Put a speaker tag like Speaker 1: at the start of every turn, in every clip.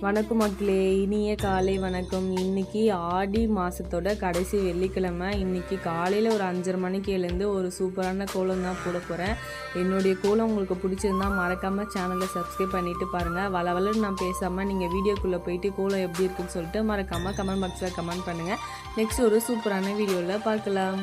Speaker 1: வணக்கம் மக்களே, இனிய காலை வணக்கம். இன்னைக்கு ஆடி மாதத்தோட கடைசி வெள்ளிக்கிழமை. இன்னைக்கு காலையில் ஒரு 5:30 மணிக்கு எழுந்து ஒரு சூப்பரான கோலம் தான் போட போகிறேன். என்னுடைய கோலம் உங்களுக்கு பிடிச்சிருந்தா மறக்காமல் சேனலை சப்ஸ்கிரைப் பண்ணிவிட்டு பாருங்கள். வளவலன்னு நான் பேசாமல் நீங்கள் வீடியோக்குள்ளே போயிட்டு கோலம் எப்படி இருக்குன்னு சொல்லிட்டு மறக்காமல் கமெண்ட் பாக்ஸில் கமெண்ட் பண்ணுங்கள். நெக்ஸ்ட் ஒரு சூப்பரான வீடியோவில் பார்க்கலாம்.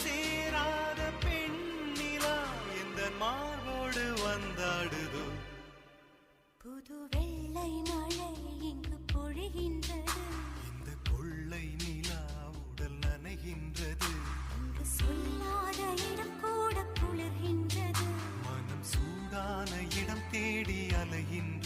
Speaker 2: சேராத பெண்ணிலா எந்த மார்போடு வந்தாடுதோ.
Speaker 3: புது வெள்ளை மழை இங்கு பொழிகின்றது,
Speaker 2: இந்த கொள்ளை நிலா உடல் நனைகின்றது.
Speaker 3: இங்கு சொல்லாத இடம் கூட குளிர்கின்றது,
Speaker 2: மனம் சூடான இடம் தேடி அலைகின்றது.